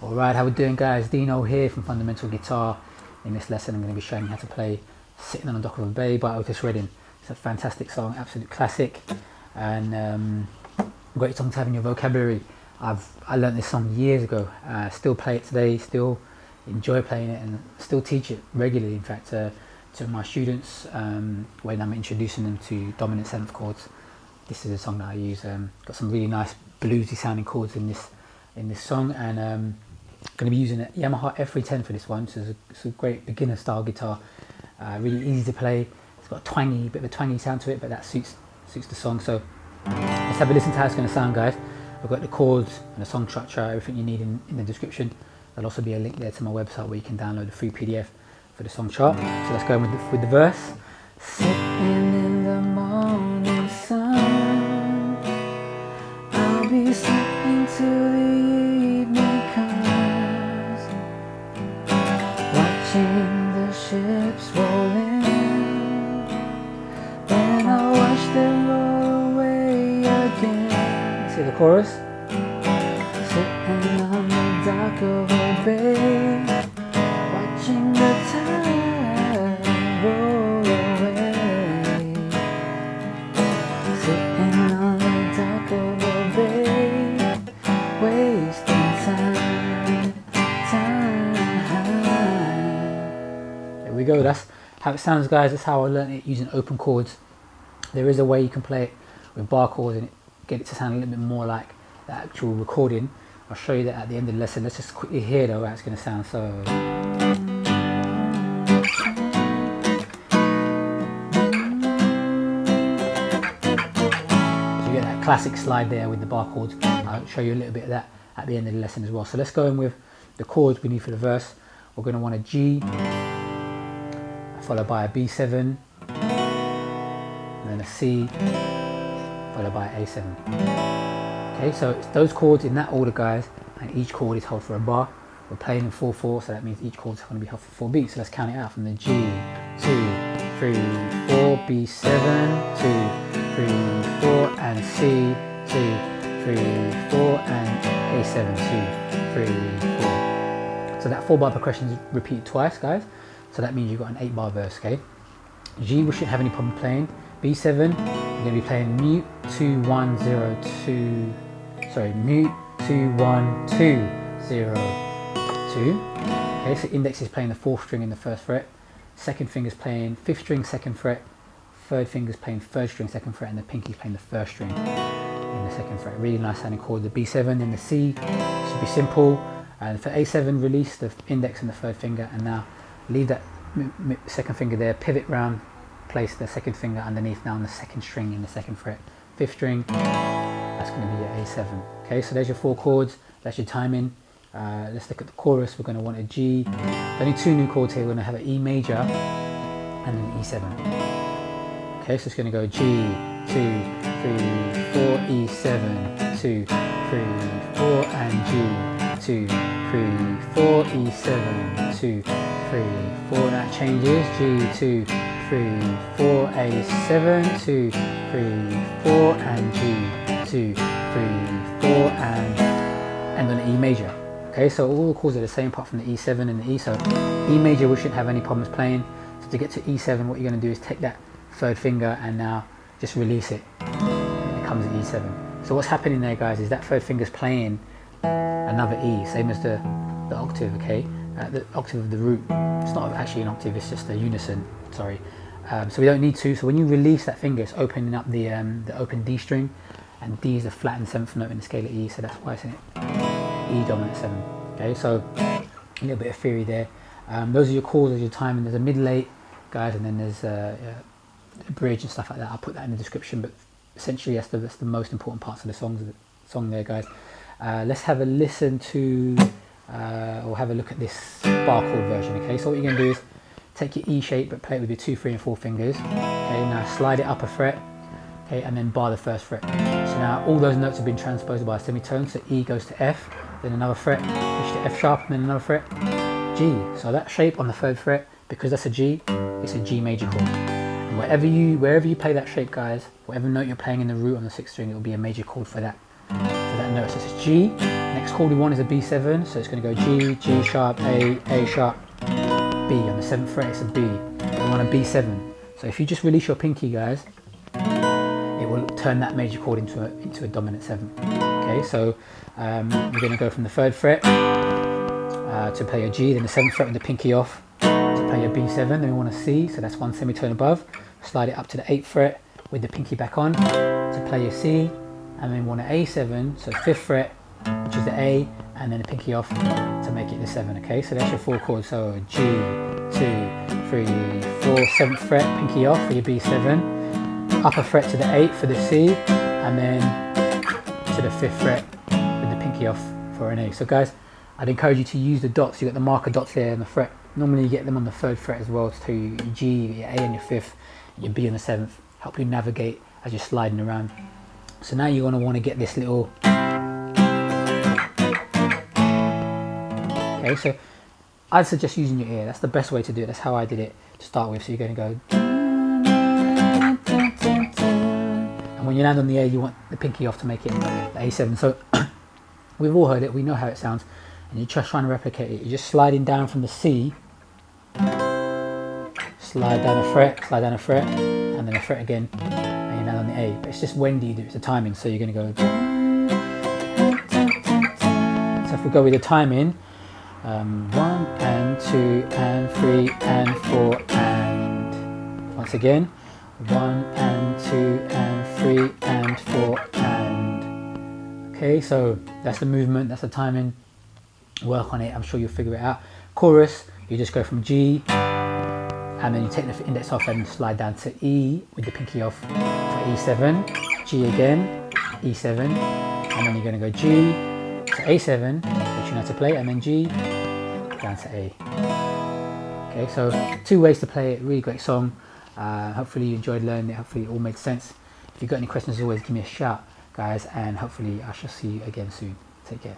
Alright, how we doing guys? Dino here from Fundamental Guitar. In this lesson I'm going to be showing you how to play Sitting on the Dock of a Bay by Otis. It's a fantastic song, absolute classic, and great song to have in your vocabulary. I learned this song years ago, still play it today, still enjoy playing it, and still teach it regularly, in fact, to my students when I'm introducing them to dominant seventh chords. This is a song that I use. Got some really nice bluesy sounding chords in this song, and I'm going to be using a Yamaha F310 for this one. So it's a great beginner style guitar, really easy to play. It's got a bit of a twangy sound to it, but that suits the song. So let's have a listen to how it's going to sound, guys. I've got the chords and the song structure, everything you need in the description. There'll also be a link there to my website where you can download a free PDF for the song chart. So let's go with the verse. Sitting in the morning sun, I'll be sitting till the evening comes, watching the ships roll in, then I'll watch them roll away again. See the chorus? Sitting on the dock of a bay, watching the tide roll away. Sitting on the dock of a bay, wasting time. There we go, that's how it sounds, guys. That's how I learned it, using open chords. There is a way you can play it with bar chords and get it to sound a little bit more like the actual recording. I'll show you that at the end of the lesson. Let's just quickly hear though how it's going to sound. So you get that classic slide there with the bar chords. I'll show you a little bit of that at the end of the lesson as well. So let's go in with the chords we need for the verse. We're going to want a G, followed by a B7, and then a C, followed by A7. Okay, so it's those chords in that order, guys, and each chord is held for a bar. We're playing in 4/4, so that means each chord is going to be held for 4 beats. So let's count it out from the G, 2, 3, 4, B7, 2, 3, 4, and C, 2, 3, 4, and A7, 2, 3, 4. So that 4-bar progression is repeated twice, guys. So that means you've got an 8-bar verse, okay? G, we shouldn't have any problem playing. B7, you're going to be playing mute 2 1 0 2. Sorry, mute 2 1 2 0 2. Okay, so index is playing the 4th string in the 1st fret. Second finger's playing 5th string 2nd fret. Third finger's playing 3rd string 2nd fret, and the pinky's playing the 1st string in the 2nd fret. Really nice sounding chord. The B7 and the C should be simple. And for A7, release the index and the 3rd finger, and now leave that 2nd finger there. Pivot round. Place the 2nd finger underneath now on the 2nd string in the 2nd fret. 5th string, that's going to be your A7. Okay, so there's your 4 chords, that's your timing. Let's look at the chorus. We're going to want a G. Only 2 new chords here. We're going to have an E major and an E7. Okay, so it's going to go G, 2, 3, 4, E7, 2, 3, 4, and G, 2, 3, 4, E7, 2, 3, 4. That changes. G, 2, 3, 4, A7, 2, 3, 4, and G, 2, 3, 4, and on E major. Okay, so all the chords are the same apart from the E7 and the E. So E major we shouldn't have any problems playing. So to get to E7, what you're going to do is take that 3rd finger and now just release it. It becomes an E7. So what's happening there, guys, is that 3rd finger's playing another E, same as the octave, okay? The octave of the root. It's not actually an octave, it's just a unison, sorry. So we don't need to. So when you release that finger, it's opening up the open D string, and D is a flattened 7th note in the scale of E, so that's why it's in E dominant 7. Okay, so a little bit of theory there. Those are your chords, there's your timing. There's a mid-late, guys, and then there's a bridge and stuff like that. I'll put that in the description, but essentially that's the most important parts of the song there, guys. Let's have a listen to, or have a look at this bar chord version. Okay, so what you're going to do is take your E shape, but play it with your 2, 3, and 4 fingers. Okay, now slide it up a fret. Okay, and then bar the 1st fret. So now all those notes have been transposed by a semitone. So E goes to F, then another fret, push to F sharp, and then another fret, G. So that shape on the 3rd fret, because that's a G, it's a G major chord. And wherever you play that shape, guys, whatever note you're playing in the root on the 6th string, it will be a major chord for that note. So it's G, next chord we want is a B7, so it's going to go G, G sharp, A sharp, B. On the 7th fret it's a B. We want a B7. So if you just release your pinky, guys, it will turn that major chord into a dominant 7. Okay, so we're going to go from the 3rd fret to play a G, then the 7th fret with the pinky off to play a B7, then we want a C, so that's 1 semitone above. Slide it up to the 8th fret with the pinky back on to play a C, and then we want an A7, so 5th fret, which is the A, and then the pinky off to make it the 7. Okay, so that's your 4 chords. So G, 2, 3, 4, 7th fret, pinky off for your B7, upper fret to the 8th for the C, and then to the 5th fret with the pinky off for an A. So guys, I'd encourage you to use the dots. You've got the marker dots there on the fret. Normally you get them on the 3rd fret as well, to tell you your G, your A on your 5th, your B on the 7th, help you navigate as you're sliding around. So now you're going to want to get this little, okay, so I'd suggest using your ear. That's the best way to do it. That's how I did it to start with. So you're going to go, and when you land on the A, you want the pinky off to make it the A7. So we've all heard it, we know how it sounds, and you're just trying to replicate it. You're just sliding down from the C, slide down a fret, and then a fret again, and you land on the A. But it's just when do you do it, it's the timing. So you're going to go, so if we go with the timing, 1 and 2 and 3 and 4 and, once again, 1 and 2 and 3 and 4 and. Okay, so that's the movement, that's the timing. Work on it, I'm sure you'll figure it out. Chorus, you just go from G, and then you take the index off and slide down to E with the pinky off for E7, G again, E7, and then you're going to go G to A7, which you know how to play, and then G down to A. Okay, so 2 ways to play it. Really great song. Hopefully you enjoyed learning it. Hopefully it all made sense. If you've got any questions, as always give me a shout, guys, and hopefully I shall see you again soon. Take care.